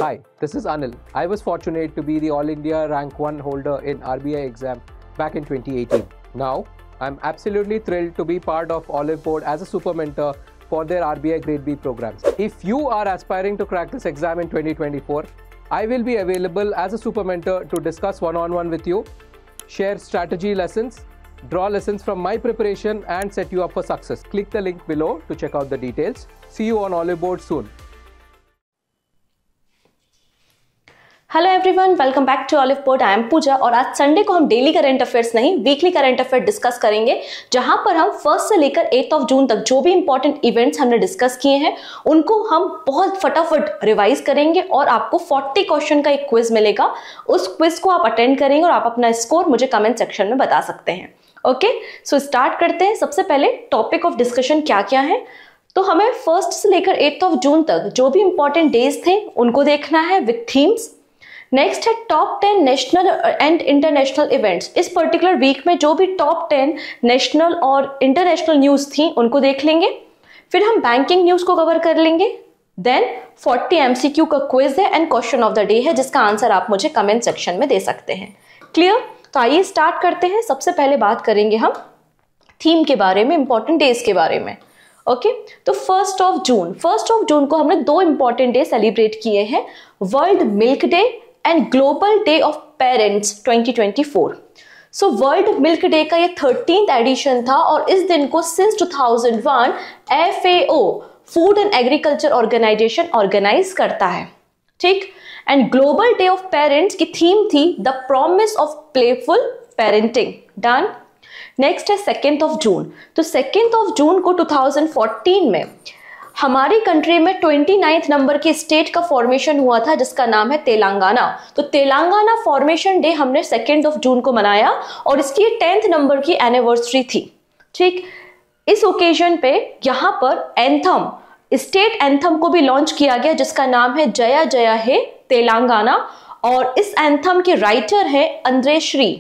Hi, this is Anil. I was fortunate to be the All India Rank 1 holder in RBI exam back in 2018. Now, I'm absolutely thrilled to be part of Olive Board as a super mentor for their RBI Grade B programs. If you are aspiring to crack this exam in 2024, I will be available as a super mentor to discuss one-on-one with you, share strategy lessons, draw lessons from my preparation and set you up for success. Click the link below to check out the details. See you on Olive Board soon. Hello everyone, welcome back to Olive Board. I am Pooja और आज Sunday को हम daily current affairs नहीं weekly current affair discuss करेंगे, जहां पर हम 1 से लेकर 8 जून तक जो भी इंपॉर्टेंट इवेंट्स हमने डिस्कस किए हैं उनको हम बहुत फटाफट रिवाइज करेंगे और आपको 40 क्वेश्चन का एक क्विज मिलेगा। उस क्विज को आप अटेंड करेंगे और आप अपना स्कोर मुझे कमेंट सेक्शन में बता सकते हैं। ओके, सो स्टार्ट करते हैं। सबसे पहले टॉपिक ऑफ डिस्कशन क्या क्या है, तो हमें 1 से लेकर 8 जून तक जो भी इंपॉर्टेंट डेज थे उनको देखना है विद थीम्स। नेक्स्ट है top 10 national and international events. इस पर्टिकुलर वीक में जो भी टॉप 10 नेशनल और इंटरनेशनल न्यूज थी उनको देख लेंगे। फिर हम बैंकिंग न्यूज को कवर कर लेंगे। देन 40 एमसीक्यू का क्विज है and question of the day है, जिसका आंसर आप मुझे कमेंट सेक्शन में दे सकते हैं। क्लियर? तो आइए स्टार्ट करते हैं। सबसे पहले बात करेंगे हम थीम के बारे में, इंपॉर्टेंट डेज के बारे में। ओके, तो 1 जून को हमने 2 इंपॉर्टेंट डे सेलिब्रेट किए हैं, world milk day and global day of parents 2024। So world milk day का ये 13th एडिशन था और इस दिन को since 2001 FAO food and agriculture organization organize करता है। ठीक, and global day of parents की थीम थी the promise of playful parenting. Done. Next है 2 जून। तो 2 जून को 2014 में हमारी कंट्री में 29th नंबर की स्टेट का फॉर्मेशन हुआ था, जिसका नाम है तेलंगाना। तो तेलंगाना फॉर्मेशन डे हमने 2 जून को मनाया और इसकी 10th नंबर की एनिवर्सरी थी। ठीक, इस ओकेजन पे यहाँ पर एंथम, स्टेट एंथम को भी लॉन्च किया गया, जिसका नाम है जया जया हे तेलंगाना। और इस एंथम के राइटर है Andesri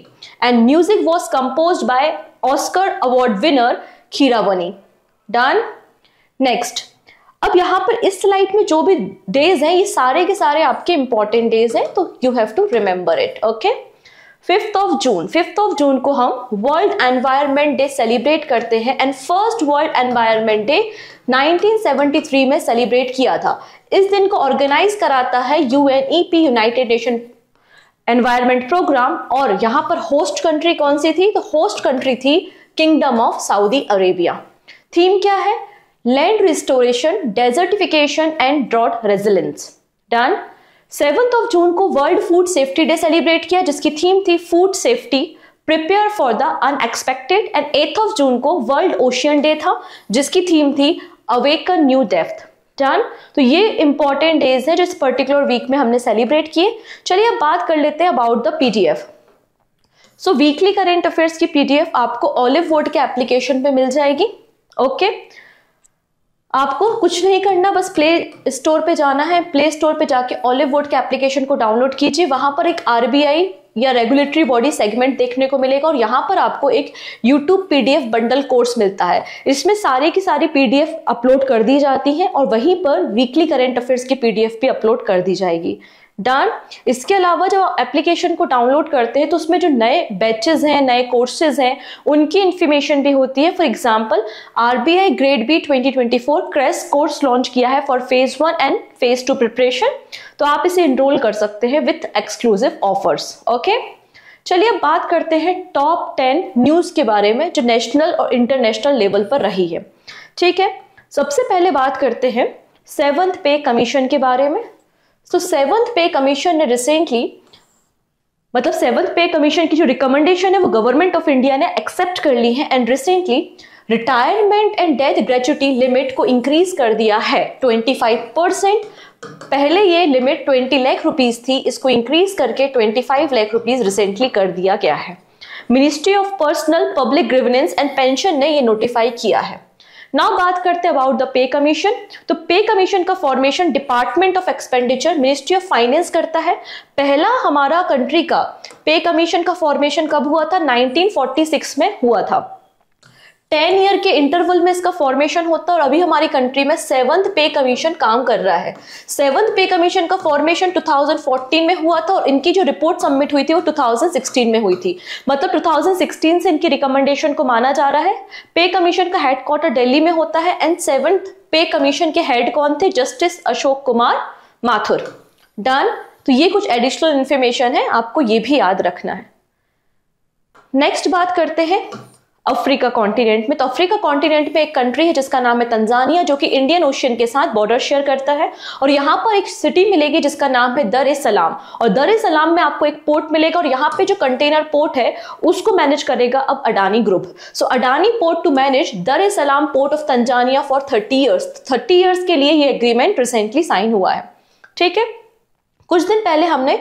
and music was composed by Oscar award winner Keeravani. Done. Next, अब यहाँ पर इस स्लाइड में जो भी डेज हैं ये सारे के सारे आपके इंपॉर्टेंट डेज हैं, तो you have to remember it. Okay, 5 जून को हम वर्ल्ड एनवायरनमेंट डे सेलिब्रेट करते हैं and first world environment day 1973 में सेलिब्रेट किया था। इस दिन को ऑर्गेनाइज कराता है UNEP, United Nation environment programme. और यहाँ पर होस्ट कंट्री कौन सी थी? तो होस्ट कंट्री थी kingdom of Saudi Arabia. Theme क्या है? Land restoration, desertification and drought resilience. Done. 7 जून को world food safety day celebrate किया, जिसकी थीम थी food safety, prepare for the unexpected. And 8 जून को वर्ल्ड ओशियन डे था, जिसकी थीम थी अवेकन न्यू डेप्थ। डन। तो ये इंपॉर्टेंट डेज है जो इस पर्टिकुलर वीक में हमने सेलिब्रेट किए। चलिए अब बात कर लेते हैं about the PDF। So weekly current affairs की PDF आपको ऑलिव बोर्ड के एप्लीकेशन पे मिल जाएगी। ओके, आपको कुछ नहीं करना, बस प्ले स्टोर पे जाना है। प्ले स्टोर पे जाके ऑलिव बोर्ड के एप्लीकेशन को डाउनलोड कीजिए। वहां पर एक RBI या रेगुलेटरी बॉडी सेगमेंट देखने को मिलेगा और यहाँ पर आपको एक YouTube PDF बंडल कोर्स मिलता है। इसमें सारी की सारी PDF अपलोड कर दी जाती हैं और वहीं पर वीकली करंट अफेयर्स की PDF भी अपलोड कर दी जाएगी। डन। इसके अलावा जब आप एप्लीकेशन को डाउनलोड करते हैं तो उसमें जो नए बैचेस हैं, नए कोर्सेज हैं, उनकी इंफॉर्मेशन भी होती है। For example RBI grade B 2024 crash course launch किया है for phase 1 and phase 2 preparation, तो आप इसे इनरोल कर सकते हैं विथ एक्सक्लूसिव ऑफर्स। ओके, चलिए अब बात करते हैं टॉप 10 न्यूज के बारे में जो नेशनल और इंटरनेशनल लेवल पर रही है। ठीक है, सबसे पहले बात करते हैं 7th पे कमीशन के बारे में। तो 7th पे कमीशन ने रिसेंटली, मतलब 7th पे कमीशन की जो रिकमेंडेशन है वो गवर्नमेंट ऑफ इंडिया ने एक्सेप्ट कर ली है and recently retirement and death gratuity limit को इंक्रीज कर दिया है 25%। पहले ये लिमिट 20 लाख रुपीज थी, इसको इंक्रीज करके 25 लाख रुपीज रिसेंटली कर दिया गया है। Ministry of personnel public grievance and pension ने ये नोटिफाई किया है। नाउ बात करते हैं अबाउट द पे कमीशन। तो पे कमीशन का formation department of expenditure, ministry of finance करता है। पहला हमारा कंट्री का पे कमीशन का फॉर्मेशन कब हुआ था? 1946 में हुआ था। 10 ईयर के इंटरवल में इसका फॉर्मेशन होता है और अभी हमारी कंट्री में 7th पे कमीशन काम कर रहा है। 7th पे कमीशन का फॉर्मेशन 2014 में हुआ था और इनकी जो रिपोर्ट सबमिट हुई थी वो 2016 में हुई थी। मतलब 2016 से इनकी रिकमेंडेशन को माना जा रहा है। पे कमीशन का हेडक्वार्टर दिल्ली में होता है एंड 7th पे कमीशन के हेड कौन थे? जस्टिस अशोक कुमार माथुर। डन। तो ये कुछ एडिशनल इंफॉर्मेशन है, आपको ये भी याद रखना है। नेक्स्ट बात करते हैं अफ्रीका कॉन्टिनेंट में। तो अफ्रीका कॉन्टिनेंट में एक कंट्री है जिसका नाम है तंजानिया, जो कि इंडियन ओशियन के साथ बॉर्डर शेयर करता है और यहाँ पर एक सिटी मिलेगी जिसका नाम है दर ए सलाम। और दर ए सलाम में आपको एक पोर्ट मिलेगा और यहाँ पे जो कंटेनर पोर्ट है उसको मैनेज करेगा अब Adani group. So Adani port to manage Dar es Salaam port of Tanzania for 30 years. 30 years के लिए ये एग्रीमेंट रिसेंटली साइन हुआ है। ठीक है। कुछ दिन पहले हमने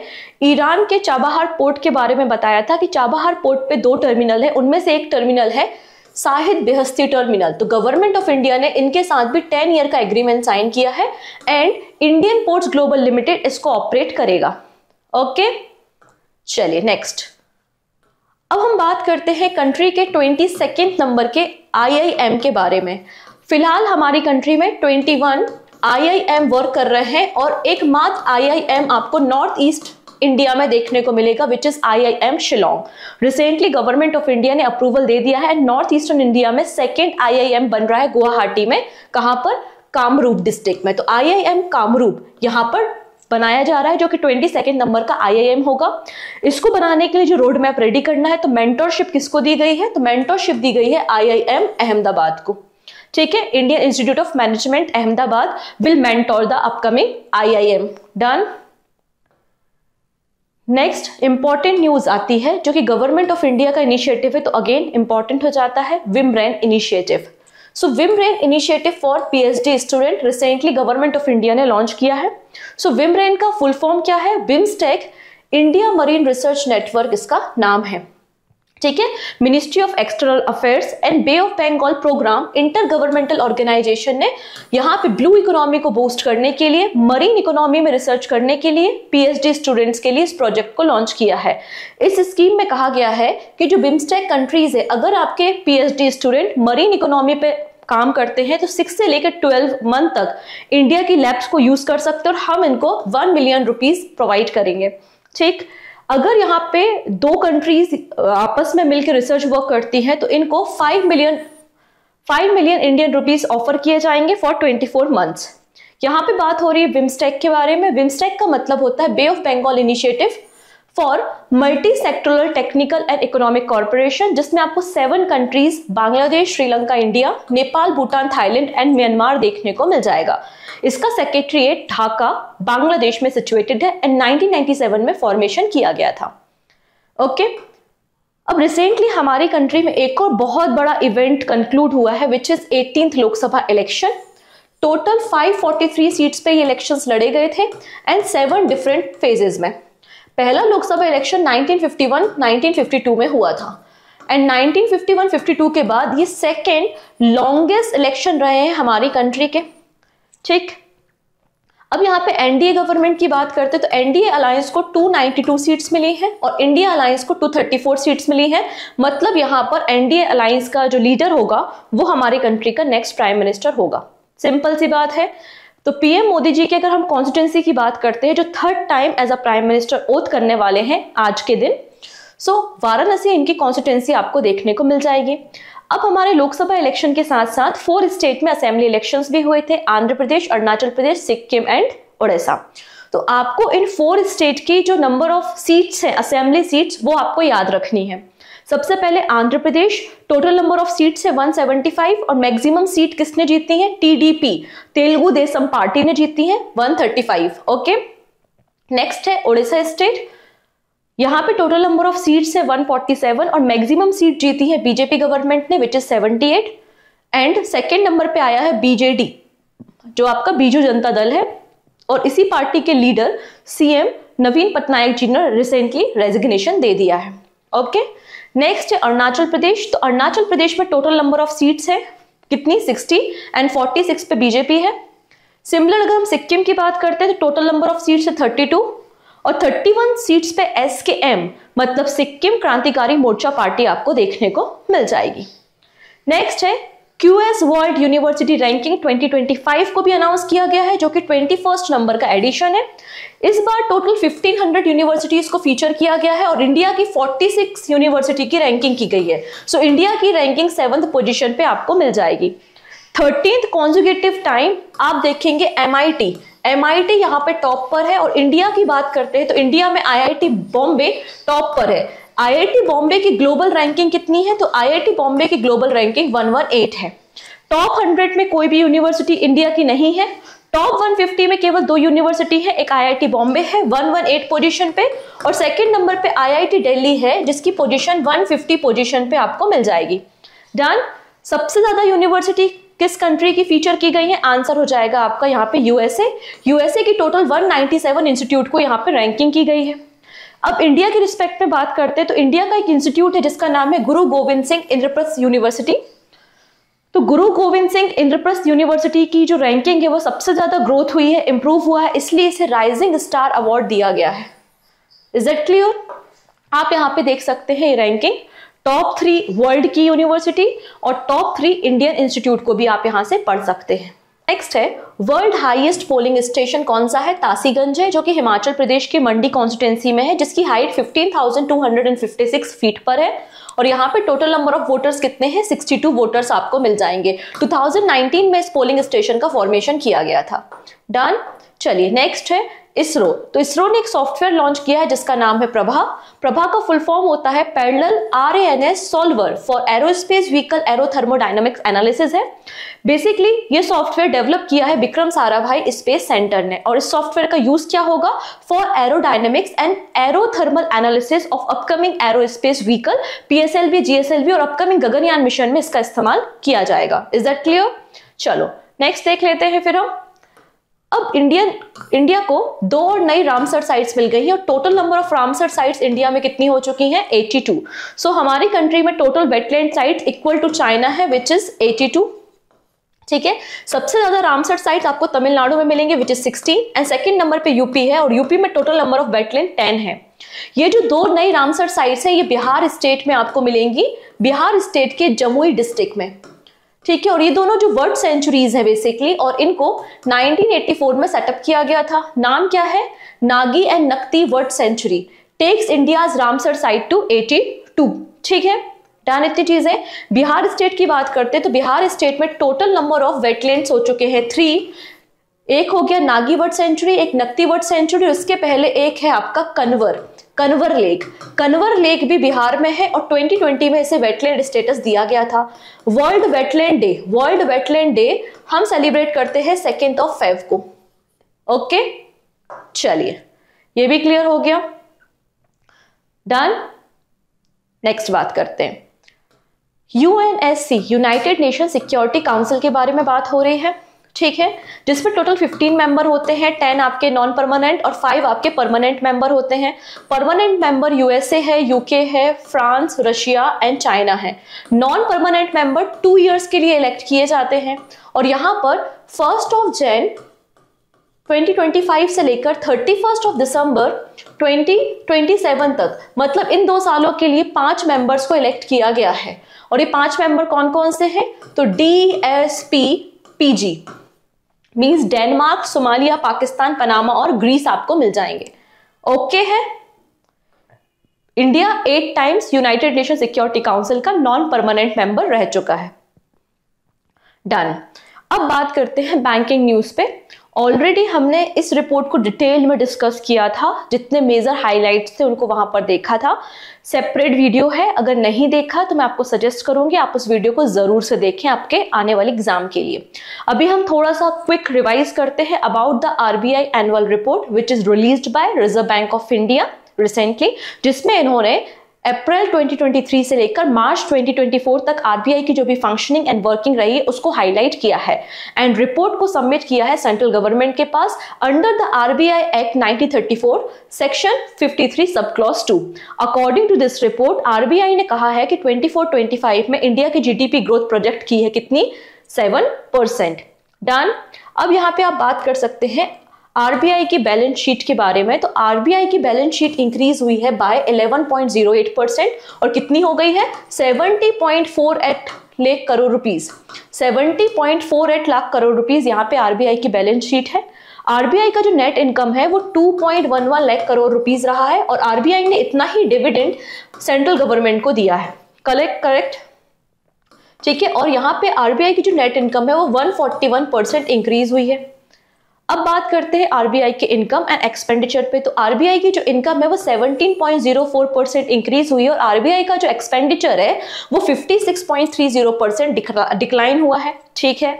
ईरान के चाबहार पोर्ट के बारे में बताया था कि चाबहार पोर्ट पे 2 टर्मिनल है, उनमें से एक टर्मिनल है शाहिद बेहस्ती टर्मिनल। तो गवर्नमेंट ऑफ इंडिया ने इनके साथ भी 10 ईयर का एग्रीमेंट साइन किया है and Indian ports global limited इसको ऑपरेट करेगा। ओके, चलिए नेक्स्ट। अब हम बात करते हैं कंट्री के 22nd नंबर के IIM के बारे में। फिलहाल हमारी कंट्री में 21 IIM वर्क कर रहे हैं और एकमात्र IIM आपको नॉर्थ ईस्ट इंडिया में देखने को मिलेगा which is IIM Shillong. Recently government of India ने अप्रूवल दे दिया है। नॉर्थ ईस्टर्न इंडिया में 2nd IIM बन रहा है गुवाहाटी में। कहां पर? कामरूप डिस्ट्रिक्ट में। तो IIM कामरूप यहां पर बनाया जा रहा है जो कि 22nd नंबर का IIM होगा। इसको बनाने के लिए जो रोड मैप रेडी करना है, तो मेंटरशिप किसको दी गई है? तो मेंटरशिप दी गई है IIM अहमदाबाद को। ठीक है। Indian Institute of Management Ahmedabad will mentor the upcoming IIM। Done. Next important news आती है जो कि गवर्नमेंट ऑफ इंडिया का इनिशिएटिव है, तो अगेन इंपॉर्टेंट हो जाता है BIMReN initiative. So BIMReN initiative for PhD student recently government of India ने लॉन्च किया है। सो विमरेन का फुल फॉर्म क्या है? BIMSTEC India Marine Research Network इसका नाम है। ठीक है। Ministry of External Affairs and Bay of Bengal programme inter governmental organization ने यहाँ पे ब्लू इकोनॉमी को बूस्ट करने के लिए, मरीन इकोनॉमी में रिसर्च करने के लिए PhD स्टूडेंट्स के लिए इस प्रोजेक्ट को लॉन्च किया है। इस स्कीम में कहा गया है कि जो बिम्स्टेक कंट्रीज है, अगर आपके PhD स्टूडेंट मरीन इकोनॉमी पे काम करते हैं तो 6 से लेकर 12 मंथ तक इंडिया की लैब्स को यूज कर सकते हैं और हम इनको 1 मिलियन रुपीज प्रोवाइड करेंगे। ठीक। अगर यहाँ पे 2 कंट्रीज आपस में मिलकर रिसर्च वर्क करती हैं तो इनको 5 मिलियन इंडियन रुपीस ऑफर किए जाएंगे फॉर 24 मंथ्स। यहाँ पे बात हो रही है बिम्स्टेक के बारे में। बिम्स्टेक का मतलब होता है Bay of Bengal Initiative for Multi Sectoral Technical and Economic Corporation, जिसमें आपको 7 countries Bangladesh, Sri Lanka, India, Nepal, Bhutan, Thailand and Myanmar देखने को मिल जाएगा। इसका सेक्रेटरीट ढाका बांग्लादेश में सिचुएटेड है एंड 1997 में फॉर्मेशन किया गया था। ओके। अब रिसेंटली हमारी कंट्री में एक और बहुत बड़ा इवेंट कंक्लूड हुआ है which is 18th Lok Sabha election. Total 543 seats पे ये इलेक्शंस लड़े गए थे एंड 7 डिफरेंट फेजेस में। पहला लोकसभा इलेक्शन 1951-1952 में हुआ था एंड 1951-52 के बाद ये 2nd लॉन्गेस्ट इलेक्शन रहे हैं हमारी कंट्री के। ठीक। अब यहाँ पे एनडीए गवर्नमेंट की बात करते हैं तो एनडीए अलायंस को 292 सीट्स मिली हैं और इंडिया अलायंस को 234 सीट्स मिली हैं। मतलब यहाँ पर एनडीए अलायंस का जो लीडर होगा वो हमारी कंट्री का नेक्स्ट प्राइम मिनिस्टर होगा। सिंपल सी बात है। तो पीएम मोदी जी की अगर हम कॉन्स्टिट्यूंसी की बात करते हैं, जो 3rd time as a prime minister oath करने वाले हैं आज के दिन, सो वाराणसी इनकी कॉन्स्टिट्यूंसी आपको देखने को मिल जाएगी। अब हमारे लोकसभा इलेक्शन के साथ साथ 4 स्टेट में असेंबली इलेक्शंस भी हुए थे, आंध्र प्रदेश, अरुणाचल प्रदेश, सिक्किम एंड उड़ीसा। तो आपको इन 4 स्टेट की जो नंबर ऑफ सीट्स हैं, असेंबली सीट्स, वो आपको याद रखनी है। सबसे पहले Andhra Pradesh, total number of seats है 175 और मैक्सिमम सीट किसने जीती है? TDP तेलुगु देशम पार्टी ने जीती है 135। ओके। नेक्स्ट है उड़ीसा स्टेट। यहाँ पे टोटल नंबर ऑफ सीट्स है 147 और मैक्सिमम सीट जीती है बीजेपी गवर्नमेंट ने which is 78 and 2nd number पे आया है BJD जो आपका बीजू जनता दल है और इसी पार्टी के लीडर CM नवीन पटनायक जी ने रिसेंटली रेजिग्नेशन दे दिया है। ओके। नेक्स्ट है अरुणाचल प्रदेश। तो अरुणाचल प्रदेश में टोटल नंबर ऑफ सीट्स है कितनी? 60 एंड 46 पे बीजेपी है। सिमिलर अगर हम सिक्किम की बात करते हैं तो टोटल नंबर ऑफ सीट्स है 32 और 31 सीट्स पे SKM मतलब सिक्किम क्रांतिकारी मोर्चा पार्टी आपको देखने को मिल जाएगी। नेक्स्ट है QS वर्ल्ड यूनिवर्सिटी रैंकिंग 2025 को भी अनाउंस किया गया है, जो कि 21st नंबर का एडिशन है। इस बार टोटल 1500 यूनिवर्सिटीज को फीचर किया गया है और इंडिया की 46 यूनिवर्सिटी की रैंकिंग की गई है। सो इंडिया की रैंकिंग 7th पोजीशन पे आपको मिल जाएगी। 13th कॉन्जुगेटिव टाइम आप देखेंगे MIT यहाँ पे टॉप पर है। और इंडिया की बात करते हैं तो इंडिया में IIT बॉम्बे टॉप पर है। IIT बॉम्बे की ग्लोबल रैंकिंग कितनी है? तो IIT बॉम्बे की ग्लोबल रैंकिंग 118 है। टॉप 100 में कोई भी यूनिवर्सिटी इंडिया की नहीं है। टॉप 150 में केवल 2 यूनिवर्सिटी है, एक IIT बॉम्बे है 118 पोजीशन पे, और सेकंड नंबर पे IIT दिल्ली है जिसकी पोजीशन 150 पोजीशन पे आपको मिल जाएगी। डन। सबसे ज्यादा यूनिवर्सिटी किस कंट्री की फीचर की गई है? आंसर हो जाएगा आपका यहाँ पे यूएसए की टोटल 197 इंस्टीट्यूट को यहाँ पे रैंकिंग की गई है। अब इंडिया के रिस्पेक्ट में बात करते हैं तो इंडिया का एक इंस्टीट्यूट है जिसका नाम है गुरु गोविंद सिंह इंद्रप्रस्थ यूनिवर्सिटी। तो गुरु गोविंद सिंह इंद्रप्रस्थ यूनिवर्सिटी की जो रैंकिंग है वो सबसे ज्यादा ग्रोथ हुई है, इंप्रूव हुआ है, इसलिए इसे राइजिंग स्टार अवार्ड दिया गया है। Is that clear? आप यहाँ पे देख सकते हैं ये रैंकिंग, टॉप 3 वर्ल्ड की यूनिवर्सिटी और टॉप 3 इंडियन इंस्टीट्यूट को भी आप यहां से पढ़ सकते हैं। नेक्स्ट है वर्ल्ड हाईएस्ट पोलिंग स्टेशन कौन सा है? तासीगंज है, जो कि हिमाचल प्रदेश की मंडी कॉन्स्टिट्यूंसी में है, जिसकी हाइट 15,256 फीट पर है। और यहाँ पे टोटल नंबर ऑफ वोटर्स कितने हैं? 62 वोटर्स आपको मिल जाएंगे। 2019 में इस पोलिंग स्टेशन का फॉर्मेशन किया गया था। डन। चलिए नेक्स्ट है इसरो। तो इसरो ने एक सॉफ्टवेयर लॉन्च किया है जिसका नाम है प्रभा। प्रभा का फुल फॉर्म होता है parallel RANS solver for aerospace vehicle aerothermodynamics analysis है। बेसिकली ये सॉफ्टवेयर डेवलप किया है विक्रम साराभाई स्पेस सेंटर ने, और इस सॉफ्टवेयर का यूज क्या होगा? For aerodynamics and aerothermal analysis of upcoming aerospace vehicle PSLV, GSLV और अपकमिंग गगनयान मिशन में इसका इस्तेमाल किया जाएगा। Is that clear? चलो नेक्स्ट देख लेते हैं फिर हम। अब इंडिया को 2 और नई रामसर साइट्स मिल गई है और total number of Ramsar sites India में कितनी हो चुकी हैं? 82। सो हमारी कंट्री में total wetland sites equal to China है विच इज 82। ठीक है। सबसे ज्यादा रामसर साइट्स आपको तमिलनाडु में मिलेंगे which is 16 and second number पे यूपी है और यूपी में टोटल नंबर ऑफ वेटलैंड 10 है। ये जो 2 नई रामसर साइट्स है ये बिहार स्टेट में आपको मिलेंगी, बिहार स्टेट के जमुई डिस्ट्रिक्ट में। ठीक है। और ये दोनों जो वर्ड सेंचुरीज है बेसिकली, और इनको 1984 में सेटअप किया गया था। नाम क्या है? Nagi and Nakti bird sanctuary takes India's Ramsar site to 82। ठीक है। डन। इतनी चीजें। बिहार स्टेट की बात करते हैं तो बिहार स्टेट में टोटल नंबर ऑफ वेटलैंड्स हो चुके हैं 3। एक हो गया नागी वर्ड सेंचुरी, एक नक्ती वर्ड सेंचुरी, उसके पहले एक है आपका कन्वर लेक। कन्वर लेक भी बिहार में है और 2020 में इसे वेटलैंड स्टेटस दिया गया था। वर्ल्ड वेटलैंड डे हम सेलिब्रेट करते हैं 2 फेब को। ओके। चलिए ये भी क्लियर हो गया। डन। नेक्स्ट बात करते हैं UNSC United nation security council के बारे में बात हो रही है। ठीक है। जिसमें टोटल 15 मेंबर होते हैं, 10 आपके नॉन परमानेंट और 5 आपके परमानेंट मेंबर होते हैं। परमानेंट मेंबर USA है, UK है, फ्रांस, रशिया एंड चाइना है। नॉन परमानेंट मेंबर 2 इयर्स के लिए इलेक्ट किए जाते हैं और यहां पर 1 जनवरी 2025 से लेकर 31 दिसंबर 2027 तक, मतलब इन 2 सालों के लिए 5 मेंबर्स को इलेक्ट किया गया है। और ये 5 मेंबर कौन कौन से हैं? तो DSP-PG means Denmark, Somalia, Pakistan, Panama और ग्रीस आपको मिल जाएंगे। ओके है। India 8 times United nation security council का नॉन परमानेंट मेंबर रह चुका है। डन। अब बात करते हैं बैंकिंग न्यूज पे। ऑलरेडी हमने इस रिपोर्ट को डिटेल में डिस्कस किया था, जितने मेजर हाइलाइट्स थे उनको वहां पर देखा था। सेपरेट वीडियो है, अगर नहीं देखा तो मैं आपको सजेस्ट करूंगी आप उस वीडियो को जरूर से देखें आपके आने वाले एग्जाम के लिए। अभी हम थोड़ा सा क्विक रिवाइज करते हैं about the RBI annual report which is released by reserve bank of India recently, जिसमें इन्होंने अप्रैल 2023 से लेकर मार्च 2024 तक RBI की जो भी फंक्शनिंग एंड वर्किंग रही है उसको हाईलाइट किया है एंड रिपोर्ट को सबमिट किया है सेंट्रल गवर्नमेंट के पास under the RBI act 1934 section 53 sub clause 2। According to this report RBI ने कहा है कि 24-25 में इंडिया की GDP ग्रोथ प्रोजेक्ट की है कितनी? 7%। डन। अब यहाँ पे आप बात कर सकते हैं RBI की बैलेंस शीट के बारे में। तो RBI की बैलेंस शीट इंक्रीज हुई है बाय 11.08% और कितनी हो गई है? 70.48 लाख करोड़ रुपीस, 70.48 लाख करोड़ रुपीस यहाँ पे आरबीआई की बैलेंस शीट है। आरबीआई का जो नेट इनकम है वो 2.11 लाख करोड़ रुपीस रहा है और आरबीआई ने इतना ही डिविडेंड सेंट्रल गवर्नमेंट को दिया है। करेक्ट, ठीक है। और यहाँ पे आरबीआई की जो नेट इनकम है वो 141% इंक्रीज हुई है। अब बात करते हैं आरबीआई के इनकम एंड एक्सपेंडिचर पे। तो आरबीआई की जो इनकम है वो 17.04% इंक्रीज हुई है और आरबीआई का जो एक्सपेंडिचर है वो 56.30% डिक्लाइन हुआ है, ठीक है।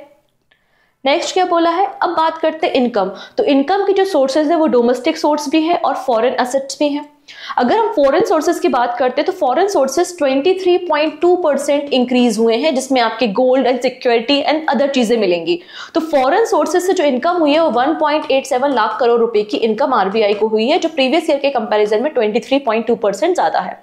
नेक्स्ट क्या बोला है, अब बात करते हैं इनकम। तो इनकम की जो सोर्सेज है वो डोमेस्टिक सोर्स भी है और फॉरेन एसेट्स भी हैं। अगर हम फॉरेन सोर्सेज की बात करते हैं तो फॉरेन सोर्सेज 23.2% इंक्रीज हुए हैं, जिसमें आपके gold and security and other चीजें मिलेंगी। तो फॉरेन सोर्सेज से जो इनकम हुई है वो 1.87 लाख करोड़ रुपए की इनकम आरबीआई को हुई है, जो प्रीवियस ईयर के कंपैरिजन में 23.2% ज्यादा है।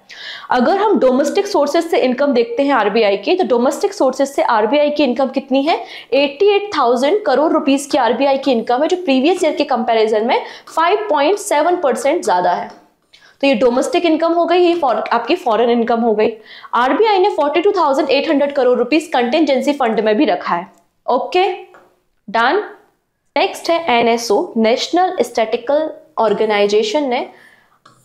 अगर हम डोमेस्टिक सोर्सेज से इनकम देखते हैं आरबीआई की, तो डोमेस्टिक सोर्सेज से आरबीआई की इनकम कितनी है, 88,000 करोड़ रुपीस की आरबीआई की इनकम है, जो प्रीवियस ईयर के कंपैरिजन में 5.7% ज्यादा है। तो ये डोमेस्टिक इनकम हो गई, ये आपकी फॉरेन इनकम हो गई। आरबीआई ने 42,800 करोड़ रुपीस कंटिजेंसी फंड में भी रखा है। Okay, done. नेक्स्ट है एनएसओ, नेशनल स्टैटिस्टिकल ऑर्गेनाइजेशन ने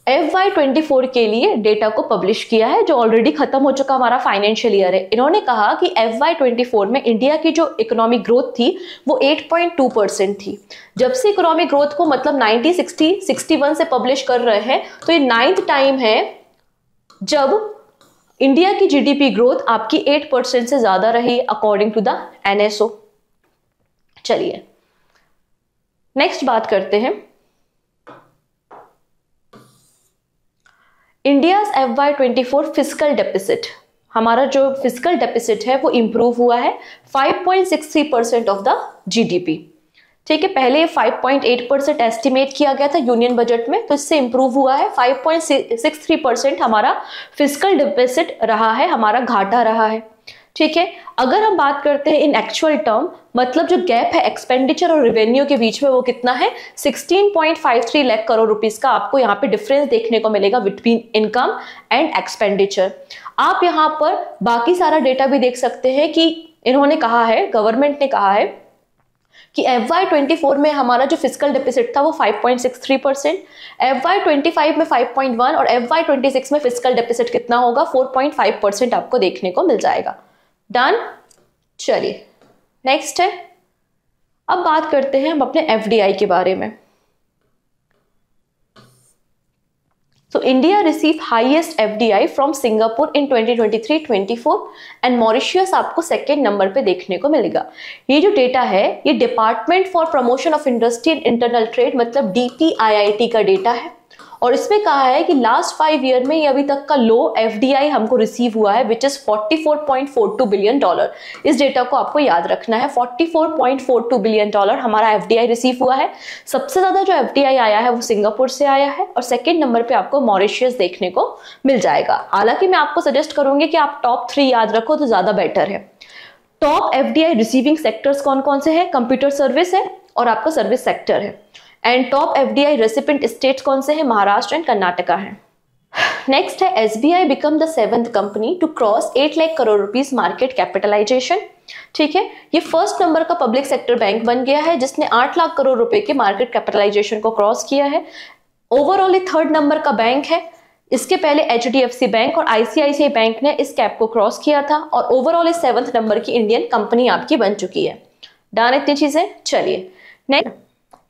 FY24 के लिए डेटा को पब्लिश किया है, जो ऑलरेडी खत्म हो चुका हमारा फाइनेंशियल ईयर है। इन्होंने कहा कि FY24 में इंडिया की जो इकोनॉमिक ग्रोथ थी वो 8.2% थी। जब से इकोनॉमिक ग्रोथ को मतलब 1961 से पब्लिश कर रहे हैं, तो ये 9th टाइम है जब इंडिया की जीडीपी ग्रोथ आपकी 8% से ज्यादा रही अकॉर्डिंग टू द एनएसओ। चलिए नेक्स्ट बात करते हैं इंडियाज FY24 फिस्कल डेफिसिट। हमारा जो फिस्कल डेफिसिट है वो इंप्रूव हुआ है 5.63% ऑफ द जीडीपी, ठीक है। पहले 5.8% एस्टिमेट किया गया था यूनियन बजट में, तो इससे इंप्रूव हुआ है 5.63% हमारा फिस्कल डेफिसिट रहा है, हमारा घाटा रहा है, ठीक है। अगर हम बात करते हैं इन एक्चुअल टर्म, मतलब जो गैप है एक्सपेंडिचर और रेवेन्यू के बीच में वो कितना है, 16.53 लाख करोड़ रुपीस का आपको यहाँ पे डिफरेंस देखने को मिलेगा बिटवीन इनकम एंड एक्सपेंडिचर। आप यहाँ पर बाकी सारा डेटा भी देख सकते हैं कि इन्होंने कहा है, गवर्नमेंट ने कहा है कि FY24 में हमारा जो फिस्कल डेफिसिट था वो 5.63%, FY25 में 5.1 और FY26 में फिस्कल डेफिसिट कितना होगा, 4.5% आपको देखने को मिल जाएगा। डन। चलिए नेक्स्ट है, अब बात करते हैं हम अपने एफडीआई के बारे में। So India received highest FDI from Singapore in 2023-24 and Mauritius आपको सेकेंड नंबर पे देखने को मिलेगा। ये जो डेटा है ये department for promotion of industry and internal trade मतलब DPIIT का डेटा है और इसमें कहा है कि लास्ट 5 ईयर में ये अभी तक का लो FDI हमको रिसीव हुआ है विच इज $44.42 बिलियन। इस डेटा को आपको याद रखना है, $44.42 बिलियन हमारा FDI रिसीव हुआ है। सबसे ज्यादा जो FDI आया है वो सिंगापुर से आया है और सेकेंड नंबर पे आपको मॉरिशियस देखने को मिल जाएगा। हालांकि मैं आपको सजेस्ट करूंगी कि आप टॉप 3 याद रखो तो ज्यादा बेटर है। टॉप FDI रिसीविंग सेक्टर्स कौन कौन से हैं, कंप्यूटर सर्विस है और आपका सर्विस सेक्टर है। And top FDI recipient states कौन से हैं, महाराष्ट्र एंड कर्नाटका है। नेक्स्ट है SBI become the 7th company to cross 8 lakh crore rupees market capitalization. ठीक है, ये फर्स्ट नंबर का पब्लिक सेक्टर बैंक बन गया है जिसने 8 लाख करोड़ रुपए के मार्केट कैपिटलाइजेशन को क्रॉस किया है। ओवरऑल ये 3rd नंबर का बैंक है। इसके पहले HDFC बैंक और ICICI बैंक ने इस कैप को क्रॉस किया था और ओवरऑल इस 7th नंबर की इंडियन कंपनी आपकी बन चुकी है। डन इतनी चीजें। चलिए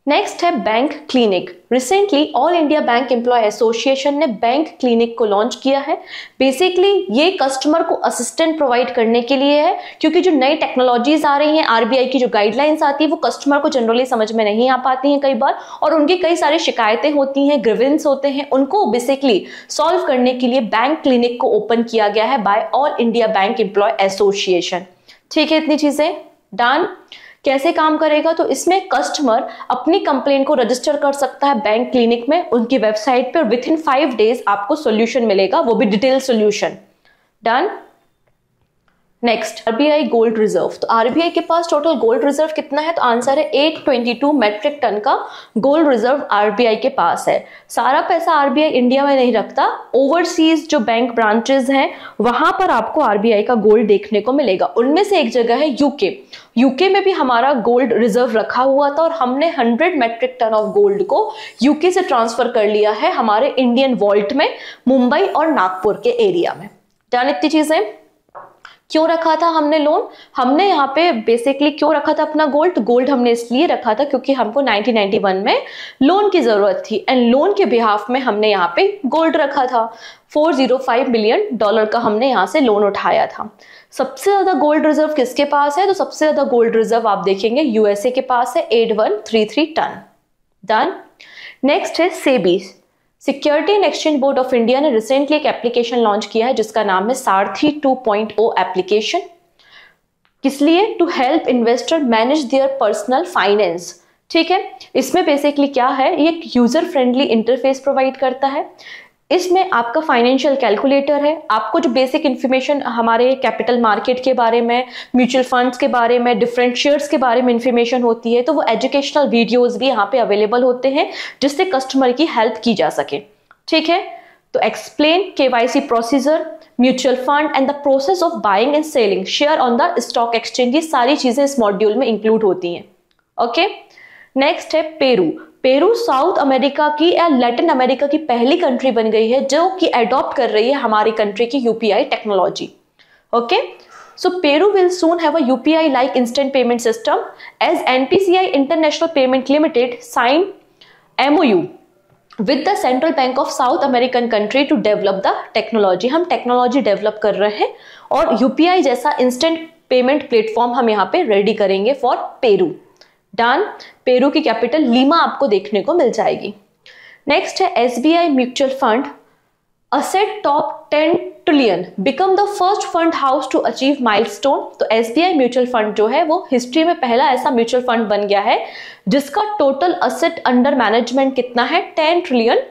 नेक्स्ट है bank clinic. Recently all India bank employ association ने बैंक क्लिनिक को लॉन्च किया है। बेसिकली ये कस्टमर को असिस्टेंट प्रोवाइड करने के लिए है क्योंकि जो नई टेक्नोलॉजीज आ रही हैं, RBI की जो गाइडलाइंस आती है वो कस्टमर को जनरली समझ में नहीं आ पाती हैं कई बार और उनकी कई सारी शिकायतें होती हैं, ग्रीवेंस होते हैं, उनको बेसिकली सॉल्व करने के लिए बैंक क्लिनिक को ओपन किया गया है by all India bank employ association. ठीक है, इतनी चीजें डन। कैसे काम करेगा, तो इसमें कस्टमर अपनी कंप्लेंट को रजिस्टर कर सकता है बैंक क्लिनिक में उनकी वेबसाइट पे और विद इन 5 डेज आपको सॉल्यूशन मिलेगा, वो भी detail solution. Done. Next RBI gold reserve. तो आरबीआई के पास टोटल गोल्ड रिजर्व कितना है? तो आंसर है 822 मेट्रिक टन का गोल्ड रिजर्व आरबीआई के पास है। सारा पैसा आरबीआई इंडिया में नहीं रखता, ओवरसीज जो बैंक ब्रांचेस हैं वहां पर आपको आरबीआई का गोल्ड देखने को मिलेगा। उनमें से एक जगह है यूके। यूके में भी हमारा गोल्ड रिजर्व रखा हुआ था और हमने 100 मेट्रिक टन ऑफ गोल्ड को यूके से ट्रांसफर कर लिया है हमारे इंडियन वॉल्ट में, मुंबई और नागपुर के एरिया में। जान इतनी चीजें क्यों रखा था हमने लोन? हमने यहाँ पे बेसिकली क्यों रखा था अपना गोल्ड? गोल्ड हमने इसलिए रखा था क्योंकि हमको 1991 में लोन की जरूरत थी एंड लोन के बिहाफ में हमने यहाँ पे गोल्ड रखा था। $405 मिलियन का हमने यहाँ से लोन उठाया था। सबसे ज्यादा गोल्ड रिजर्व किसके पास है? तो सबसे ज्यादा गोल्ड रिजर्व आप देखेंगे यूएसए के पास है, 8133 टन। डन। नेक्स्ट है SEBI, security and exchange board of India ने रिसेंटली एक एप्लीकेशन लॉन्च किया है जिसका नाम है सारथी 2.0 एप्लीकेशन। किस लिए? To help investor manage their personal finance. ठीक है, इसमें बेसिकली क्या है, ये एक यूजर फ्रेंडली इंटरफेस प्रोवाइड करता है। इसमें आपका फाइनेंशियल कैलकुलेटर है, आपको जो बेसिक इंफॉर्मेशन हमारे कैपिटल मार्केट के बारे में, म्यूचुअल फंड्स के बारे में, डिफरेंट शेयर्स के बारे में इंफॉर्मेशन होती है, तो वो एजुकेशनल वीडियोस भी यहाँ पे अवेलेबल होते हैं जिससे कस्टमर की हेल्प की जा सके। ठीक है, तो explain KYC procedure, mutual fund and the process of buying and selling share on the stock exchange, ये सारी चीजें इस मॉड्यूल में इंक्लूड होती हैं। ओके, नेक्स्ट है पेरू। पेरू साउथ अमेरिका की या लैटिन अमेरिका की पहली कंट्री बन गई है जो कि अडॉप्ट कर रही है हमारी कंट्री की UPI technology. Okay, so Peru will soon have a UPI like instant payment system as NPCI international payment limited sign MOU with the central bank of South American country to develop the technology. हम technology develop कर रहे हैं और UPI जैसा instant payment platform हम यहाँ पे ready करेंगे फॉर पेरू। डन। पेरू की कैपिटल लीमा आपको देखने को मिल जाएगी। नेक्स्ट है SBI mutual fund asset top 10 trillion become the first fund house to achieve milestone. तो एसबीआई म्यूचुअल फंड जो है वो हिस्ट्री में पहला ऐसा म्यूचुअल फंड बन गया है जिसका टोटल असेट अंडर मैनेजमेंट कितना है, 10 ट्रिलियन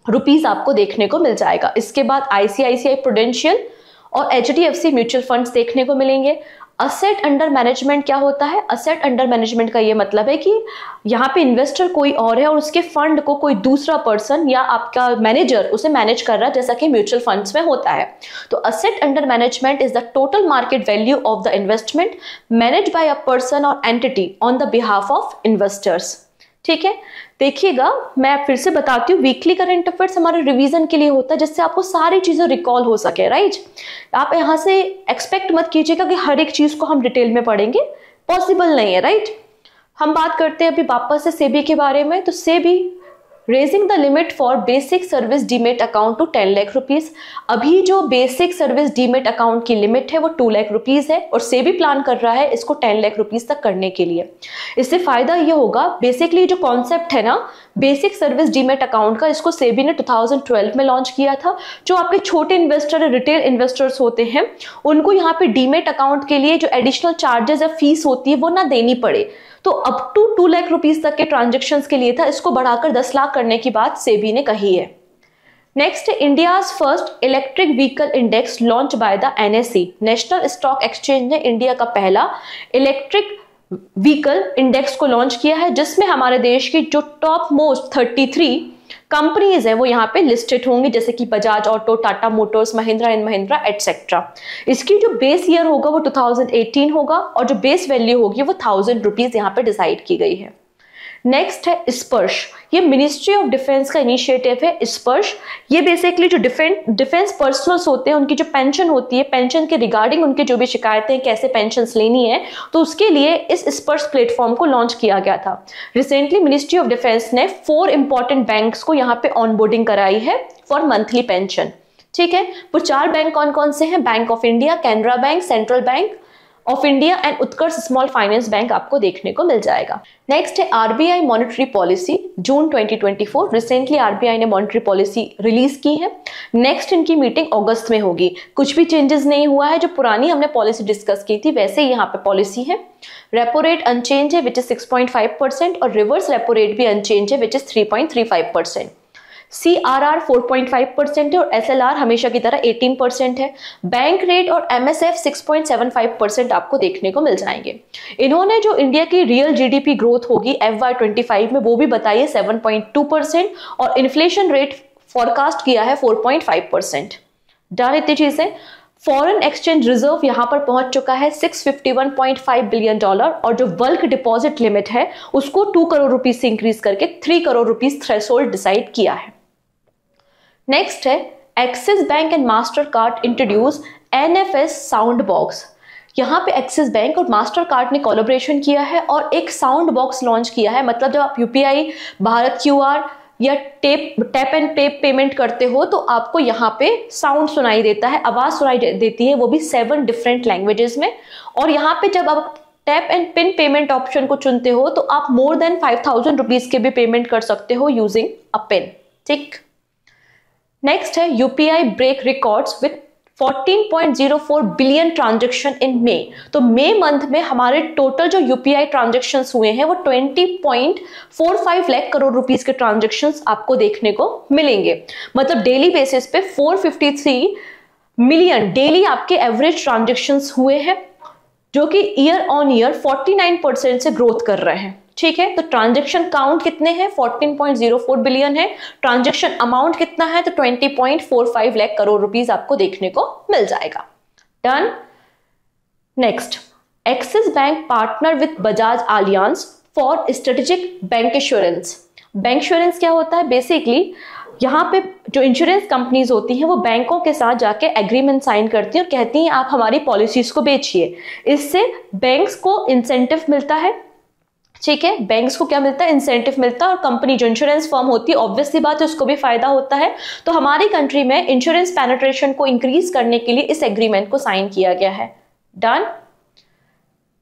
रुपीस आपको देखने को मिल जाएगा। इसके बाद आईसीआईसीआई प्रूडेंशियल और एचडीएफसी म्यूचुअल फंड्स देखने को मिलेंगे। असेट अंडर मैनेजमेंट क्या होता है? असेट अंडर मैनेजमेंट का ये मतलब है कि यहाँ पे इन्वेस्टर कोई और है और उसके फंड को कोई दूसरा पर्सन या आपका मैनेजर उसे मैनेज कर रहा है, जैसा कि म्यूचुअल फंड्स में होता है। तो asset under management is the total market value of the investment manage by a person और entity on the behalf of investors. ठीक है, देखिएगा मैं फिर से बताती हूँ, वीकली करंट अफेयर्स हमारे रिवीजन के लिए होता है जिससे आपको सारी चीजें रिकॉल हो सके। राइट, आप यहाँ से एक्सपेक्ट मत कीजिएगा कि हर एक चीज को हम डिटेल में पढ़ेंगे, पॉसिबल नहीं है। राइट, हम बात करते हैं अभी वापस से सेबी के बारे में। तो SEBI raising the limit for basic service demat account to 10 lakh rupees. अभी जो बेसिक सर्विस डीमेट अकाउंट की लिमिट है वो 2 लाख रुपीज है और सेबी प्लान कर रहा है इसको 10 लाख रुपीज तक करने के लिए। इससे फायदा ये होगा, बेसिकली जो कॉन्सेप्ट है ना बेसिक सर्विस डीमेट अकाउंट का, इसको सेबी ने 2012 में लॉन्च किया था। जो आपके छोटे इन्वेस्टर, रिटेल इन्वेस्टर्स होते हैं, उनको यहाँ पे डीमेट अकाउंट के लिए जो एडिशनल चार्जेस या फीस होती है वो ना देनी पड़े। तो अप टू 2 लाख रुपीस तक के ट्रांजेक्शन्स के लिए था, इसको बढ़ाकर 10 लाख करने की बात सेबी ने कही है। Next, India's first electric vehicle index launch by the NSE. National stock exchange ने इंडिया का पहला इलेक्ट्रिक व्हीकल इंडेक्स को लॉन्च किया है जिसमें हमारे देश की जो टॉप मोस्ट 33 कंपनीज हैं वो यहाँ पे लिस्टेड होंगी, जैसे कि Bajaj auto, Tata Motors, Mahindra and Mahindra etcetera. इसकी जो बेस ईयर होगा वो 2018 होगा और जो बेस वैल्यू होगी वो 1000 रुपीज यहाँ पे डिसाइड की गई है। नेक्स्ट है स्पर्श, ये मिनिस्ट्री ऑफ डिफेंस का इनिशिएटिव है। स्पर्श ये बेसिकली जो डिफेंस पर्सनल्स होते हैं उनकी जो पेंशन होती है, पेंशन के रिगार्डिंग उनके जो भी शिकायतें कैसे पेंशन लेनी है, तो उसके लिए इस स्पर्श प्लेटफॉर्म को लॉन्च किया गया था। रिसेंटली मिनिस्ट्री ऑफ डिफेंस ने 4 इंपॉर्टेंट बैंक्स को यहाँ पे ऑनबोर्डिंग कराई है फॉर मंथली पेंशन। ठीक है, वो 4 बैंक कौन कौन से हैं? Bank of India, Canara bank, central bank of India and Utkarsh small finance bank आपको देखने को मिल जाएगा। नेक्स्ट है आरबीआई मॉनेटरी पॉलिसी जून 2024। रिसेंटली आरबीआई ने मॉनेटरी पॉलिसी रिलीज की है। नेक्स्ट इनकी मीटिंग अगस्त में होगी। कुछ भी चेंजेस नहीं हुआ है, जो पुरानी हमने पॉलिसी डिस्कस की थी वैसे ही यहाँ पे पॉलिसी है। रेपो रेट अनचेंज है विच इज 6.5% और रिवर्स रेपो रेट भी अनचेंज है विच इज 3.35%। CRR 4.5% है और SLR हमेशा की तरह 18% है। बैंक रेट और MSF 6.75% आपको देखने को मिल जाएंगे। इन्होंने जो इंडिया की रियल GDP ग्रोथ होगी FY25 में वो भी बताई है 7.2% और इन्फ्लेशन रेट फॉरकास्ट किया है 4.5%। डन इतनी चीजें। फॉरेन एक्सचेंज रिजर्व यहां पर पहुंच चुका है $651.5 बिलियन और जो बल्क डिपॉजिट लिमिट है उसको 2 करोड़ रुपीज से इंक्रीज करके 3 करोड़ रुपीज थ्रेशोल्ड डिसाइड किया है। नेक्स्ट है axis bank and master card introduce NFS sound box. यहाँ पे एक्सिस बैंक और मास्टर कार्ड ने कोलैबोरेशन किया है और एक साउंड बॉक्स लॉन्च किया है। मतलब जब आप UPI, भारत QR या टैप एंड पे पेमेंट करते हो तो आपको यहाँ पे साउंड सुनाई देता है, आवाज सुनाई देती है, वो भी 7 डिफरेंट लैंग्वेजेस में। और यहाँ पे जब आप tap and pin payment option को चुनते हो तो आप मोर देन 5000 रुपीज के भी पेमेंट कर सकते हो यूजिंग अ पिन। ठीक। नेक्स्ट है UPI break records with 14.04 billion transaction in May. तो मई मंथ में हमारे टोटल जो UPI ट्रांजेक्शन्स हुए हैं वो 20.45 लाख करोड़ रुपीस के ट्रांजेक्शन्स आपको देखने को मिलेंगे। मतलब डेली बेसिस पे 453 मिलियन डेली आपके एवरेज ट्रांजेक्शन्स हुए हैं, जो कि ईयर ऑन ईयर 49% से ग्रोथ कर रहे हैं। ठीक है, तो ट्रांजैक्शन काउंट कितने हैं? 14.04 बिलियन है। ट्रांजैक्शन अमाउंट कितना है? तो 20.45 लाख करोड़ रुपीस आपको देखने को मिल जाएगा। Done. Next, axis bank partner with Bajaj alliance for strategic bank insurance. Bank insurance क्या होता है? बेसिकली यहाँ पे जो इंश्योरेंस कंपनीज होती हैं वो बैंकों के साथ जाके एग्रीमेंट साइन करती हैं और कहती हैं आप हमारी पॉलिसीज को बेचिए। इससे बैंक्स को इंसेंटिव मिलता है। ठीक है, बैंक्स को क्या मिलता है? इंसेंटिव मिलता है और कंपनी जो इंश्योरेंस फर्म होती है ऑब्वियसली बात है उसको भी फायदा होता है। तो हमारी कंट्री में इंश्योरेंस पेनिट्रेशन को इंक्रीज करने के लिए इस एग्रीमेंट को साइन किया गया है। डन।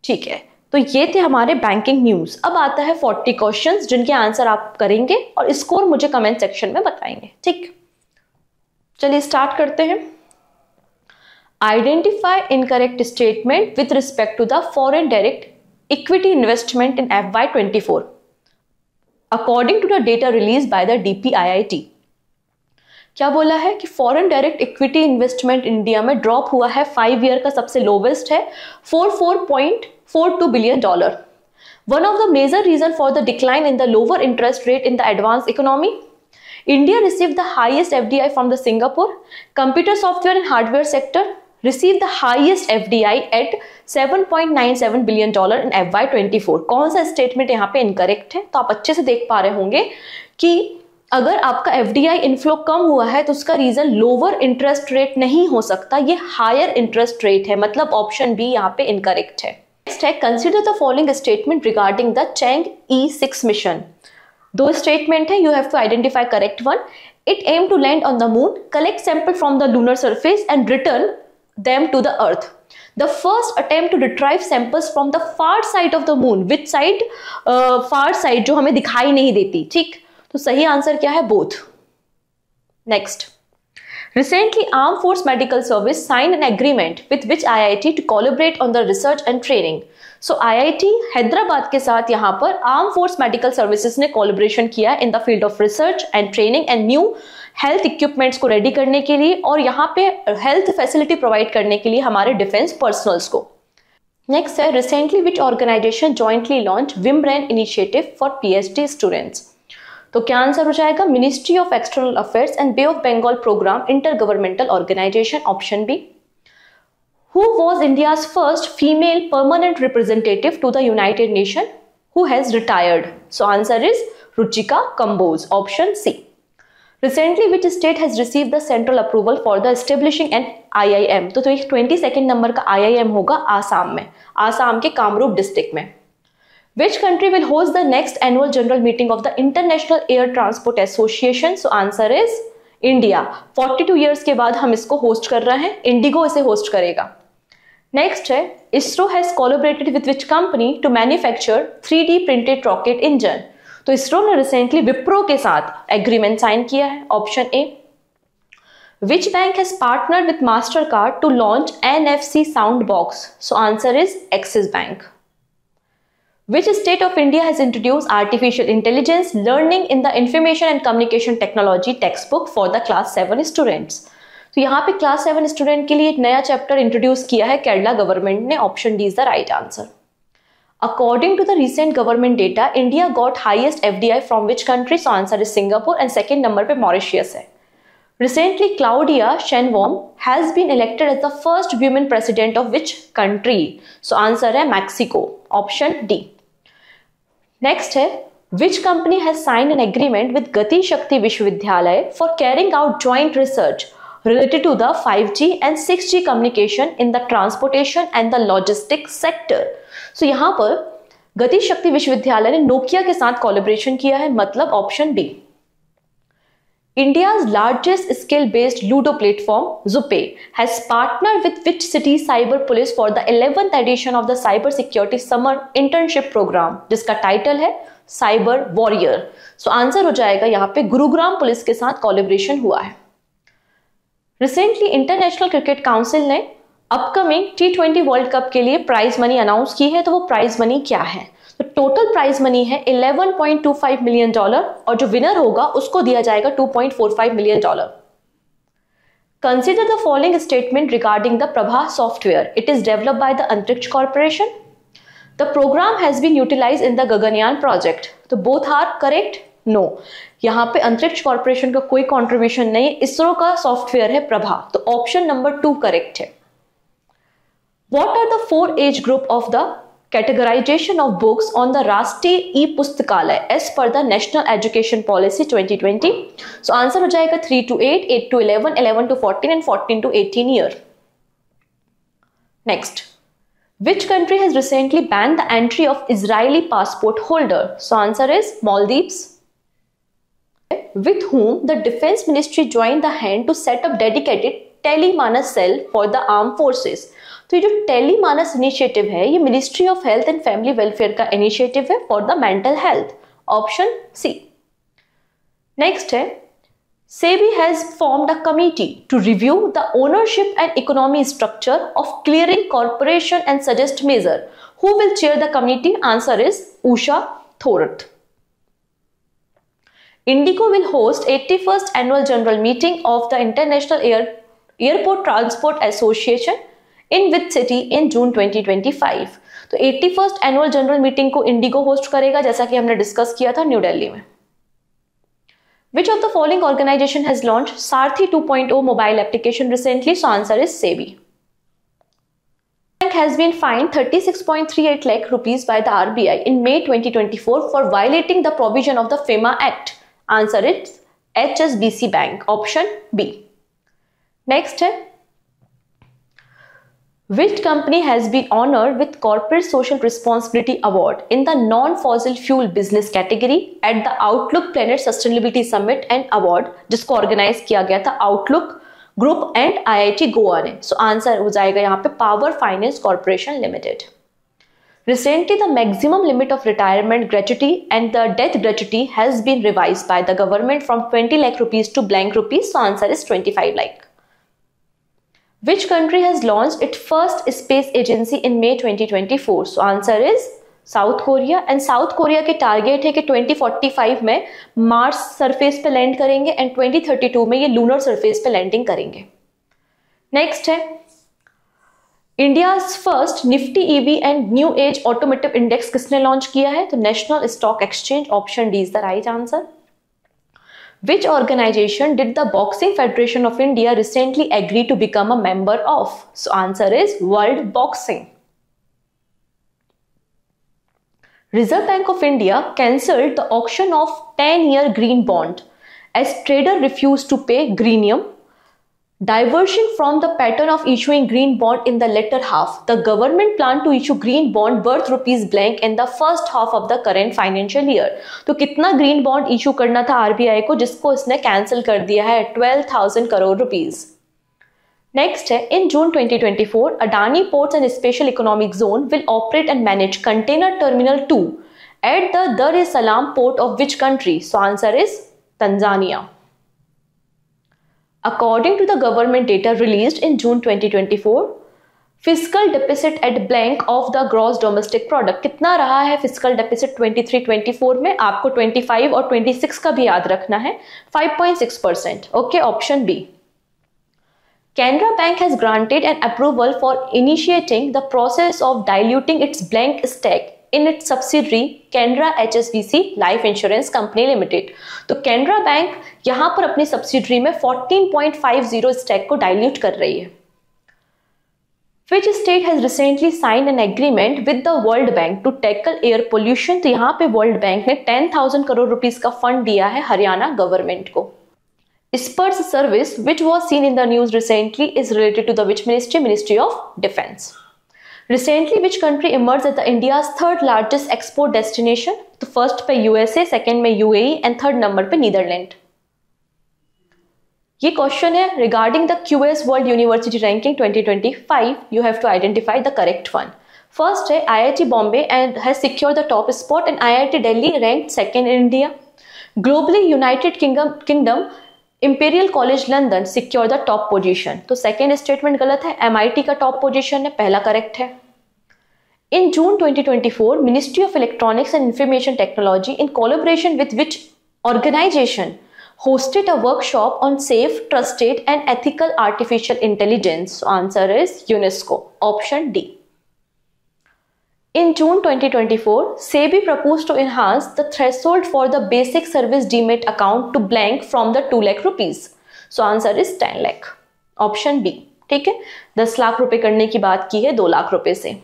ठीक है, तो ये थे हमारे बैंकिंग न्यूज। अब आता है 40 क्वेश्चंस जिनके आंसर आप करेंगे और स्कोर मुझे कमेंट सेक्शन में बताएंगे। ठीक, चलिए स्टार्ट करते हैं। Identify incorrect statement with respect to the foreign direct equity investment in FY24 according to the data released by the DPIIT। क्या बोला है कि foreign direct equity investment India में ड्रॉप हुआ है, 5 ईयर का सबसे लोवेस्ट है 44.42 billion dollar. One of the major reason for the decline in the lower interest rate in the advance economy. India received the highest FDI from the Singapore. Computer software and hardware sector received the highest FDI at $7.97 billion in FY24। कौन सा statement यहाँ पे incorrect है? तो आप अच्छे से देख पा रहे होंगे कि अगर आपका FDI इनफ्लो कम हुआ है तो उसका रीजन लोअर इंटरेस्ट रेट नहीं हो सकता, ये हायर इंटरेस्ट रेट है। मतलब ऑप्शन बी यहाँ पे इनकरेक्ट है। नेक्स्ट है consider the following statement regarding the Chang'e-6 mission. 2 statement है, you have to identify correct one. It aim to land on the moon, collect sample from the lunar surface and return them to the earth. The first attempt to retrieve samples from the far side of the moon. Which side? Far side जो हमें दिखाई नहीं देती। ठीक, तो सही answer क्या है? Both. Next, recently Armed Force Medical Service signed an agreement with which IIT to collaborate on the research and training. So IIT Hyderabad के साथ यहाँ पर Armed Force Medical Services ने collaboration किया in the field of research and training and new health equipments को ready करने के लिए और यहाँ पे हेल्थ फैसिलिटी प्रोवाइड करने के लिए हमारे डिफेंस पर्सनल्स को। नेक्स्ट है recently which organisation jointly launch BIMReN initiative for PhD students. तो क्या आंसर हो जाएगा? Ministry of External Affairs and Bay of Bengal programme inter governmental Organisation, option B. Who was India's first female permanent representative to the United Nation who has retired? So answer is Ruchika Kamboj, option C. Recently, which state has received the central approval for the establishing an IIM? तो 22nd number का IIM होगा आसाम में, आसाम के Kamrup district में। Which country will host the next annual general meeting of the International Air Transport Association? So answer is India। 42 years के बाद हम इसको होस्ट कर रहे हैं, इंडिगो इसे होस्ट करेगा। नेक्स्ट है ISRO has collaborated with which company to manufacture 3D printed rocket engine? तो इसरो ने रिसेंटली विप्रो के साथ एग्रीमेंट साइन किया है, option A. Which bank has partner with Mastercard to launch NFC sound box? So answer is Axis Bank. Which state of India has introduced artificial intelligence learning in the information and communication technology textbook for the class 7 students? तो यहाँ पे class 7 student के लिए एक नया chapter introduce किया है Kerala government ने. Option D is the right answer. According to the recent government data, India got highest FDI from which country? So answer is Singapore and second number पे Mauritius है. Recently, Claudia Sheinbaum has been elected as the first woman president of which country? So answer है Mexico. Option D. Next है, which company has signed an agreement with Gati Shakti Vishwavidyalaya for carrying out joint research related to the 5G and 6G communication in the transportation and the logistics sector? So यहाँ पर गति शक्ति विश्वविद्यालय ने Nokia के साथ collaboration किया है, मतलब option B. India's largest skill-based Ludo platform, Zupe, has partnered with which city cyber police for the 11th edition of the Cyber Security Summer Internship Program, जिसका टाइटल है साइबर वॉरियर. सो आंसर हो जाएगा यहाँ पे Gurugram police के साथ collaboration हुआ है. रिसेंटली इंटरनेशनल क्रिकेट काउंसिल ने अपकमिंग T20 वर्ल्ड कप के लिए प्राइज मनी अनाउंस की है. तो वो प्राइज मनी क्या है? तो टोटल प्राइज मनी है $11.25 मिलियन और जो विनर होगा उसको दिया जाएगा $2.45 million. Consider the following statement regarding the Prabha software. It is developed by the Antariksh corporation. The programme has been utilised in the Gaganyaan project. तो बोथ आर करेक्ट? नो. यहाँ पे अंतरिक्ष कॉर्पोरेशन का कोई कॉन्ट्रीब्यूशन नहीं है. इसरो का सॉफ्टवेयर है प्रभा. तो ऑप्शन नंबर 2 करेक्ट है. What are the 4 age group of the categorization of books on the Rashtriya E-Pustakalay as per the National Education Policy 2020? So answer हो जाएगा 3 to 8, 8 to 11, 11 to 14 and 14 to 18 year. Next, which country has recently banned the entry of Israeli passport holder? So answer is Maldives. With whom the Defense Ministry joined the hand to set up dedicated Telemanas cell for the armed forces? तो ये जो Tele-MANAS initiative है ये Ministry of Health and Family Welfare का initiative है for the mental health. Option C. Next है, SEBI has formed a committee to review the ownership and economy structure of clearing corporation and suggest measure. Who will chair the committee? Answer is Usha Thorat. Indigo will host 81st annual general meeting of the International Airport Transport Association in which city in June 2025. तो 81st annual general meeting को Indigo host करेगा, जैसा कि हमने discuss किया था new Delhi में. Which of the following organization has launched Sarthi 2.0 mobile application recently? So answer is SEBI. Bank has been fined 36.38 lakh rupees by the RBI in May 2024 for violating the provision of the FEMA Act. Answer is HSBC Bank. Option B. Next है, which company has been honored with Corporate Social Responsibility Award in the non-fossil fuel business category at the Outlook Planet Sustainability Summit and Award, जिसको organise किया गया था outlook group and IIT Goa ने. So answer हो जाएगा यहाँ पे power finance corporation limited. Recently, the maximum limit of retirement gratuity and the death gratuity has been revised by the government from 20 lakh rupees to blank rupees. So answer is 25 lakh. Which country has launched its first space agency in May 2024? So answer is South Korea. And South Korea के target है कि 2045 में Mars surface पे land करेंगे and 2032 में ये lunar surface पे landing करेंगे. नेक्स्ट है, India's first Nifty EV and new age automotive index किसने लॉन्च किया है? तो national stock exchange. Option D is the right answer. Which organization did the Boxing Federation of India recently agree to become a member of? So answer is World Boxing. Reserve Bank of India cancelled the auction of 10-year green bond as trader refused to pay greenium. Diversion from the pattern of issuing green bond in the latter half, the government planned to issue green bond worth rupees blank in the first half of the current financial year. तो कितना green bond issue करना था RBI को, जिसको इसने cancel कर दिया है 12,000 करोड़ रुपीस. नेक्स्ट है, in June 2024 Adani ports and special economic zone will operate and manage container terminal 2 at the Dar es Salaam port of which country? So answer is Tanzania. According to the government data released in June 2024, fiscal deficit at blank of the gross domestic product, कितना रहा है fiscal deficit 23-24 में? आपको 25 और 26 का भी याद रखना है, 5.6%। Okay, option B. Canara Bank has granted an approval for initiating the process of diluting its blank stake in its subsidiary Canara HSBC Life Insurance Company Limited। तो Canara Bank यहां पर अपनी सब्सिडरी में 14.50 स्टेक को dilute कर रही है। Which state has recently signed an agreement with the World Bank to tackle air pollution? तो यहाँ पे वर्ल्ड बैंक ने 10,000 करोड़ रुपीस का फंड दिया है हरियाणा गवर्नमेंट को। Spurs service, which was seen in the news recently, is related to the which ministry? Ministry of Defense. Recently, which country emerged as the India's third largest export destination? तो first पे USA, second में UAE and third number पे Netherland. ये question है regarding the QS world university ranking 2025। You have to identify the correct one. First है IIT Bombay and has secured the top spot, and IIT Delhi ranked second in India. Globally, United Kingdom imperial college London secure the top position. तो second statement गलत है, MIT का top position है, पहला correct है। In June 2024, ministry of electronics and information technology in collaboration with which organisation hosted a workshop on safe, trusted and ethical artificial intelligence? So answer is UNESCO, option D. In June 2024, SEBI proposed to enhance the threshold for the basic service demat account to blank from the 2 lakh rupees. So answer is 10 lakh. Option B. ठीक है, 10 लाख रुपए करने की बात की है 2 लाख रुपए से।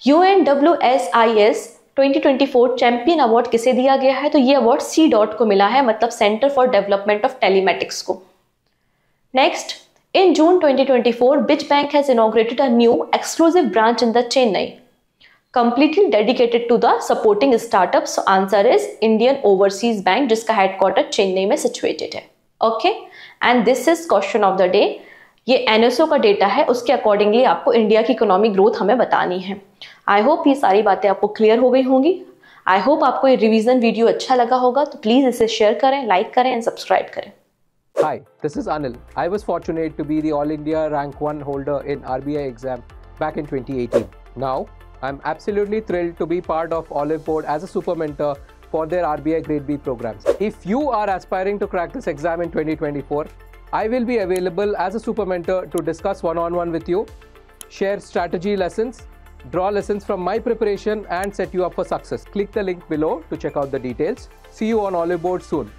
UNWSIS 2024 चैंपियन अवार्ड किसे दिया गया है? तो ये अवार्ड C.DOT को मिला है, मतलब Centre for Development of Telematics को। Next, in June 2024, which bank has inaugurated a new exclusive branch in the Chennai, completely dedicated to the supporting startups? So answer is Indian Overseas Bank, जिसका headquarter Chennai में situated है। Okay, and this is question of the day. ये NSO का data है, उसके accordingly आपको India की economic growth हमें बतानी है। आई होप ये सारी बातें आपको क्लियर हो गई होंगी। आई होप आपको ये रिवीजन वीडियो अच्छा लगा होगा, तो प्लीज इसे शेयर करें, लाइक करें एंड सब्सक्राइब करें। Hi, this is Anil. I was fortunate to be the All India Rank 1 holder in RBI exam back in 2018. Now, I'm absolutely thrilled to be part of Olive Board as a super mentor for their RBI Grade B programs. If you are aspiring to crack this exam in 2024, I will be available as a super mentor to discuss one-on-one with you, share strategy lessons, draw lessons from my preparation and set you up for success. Click the link below to check out the details. See you on Olive Board soon.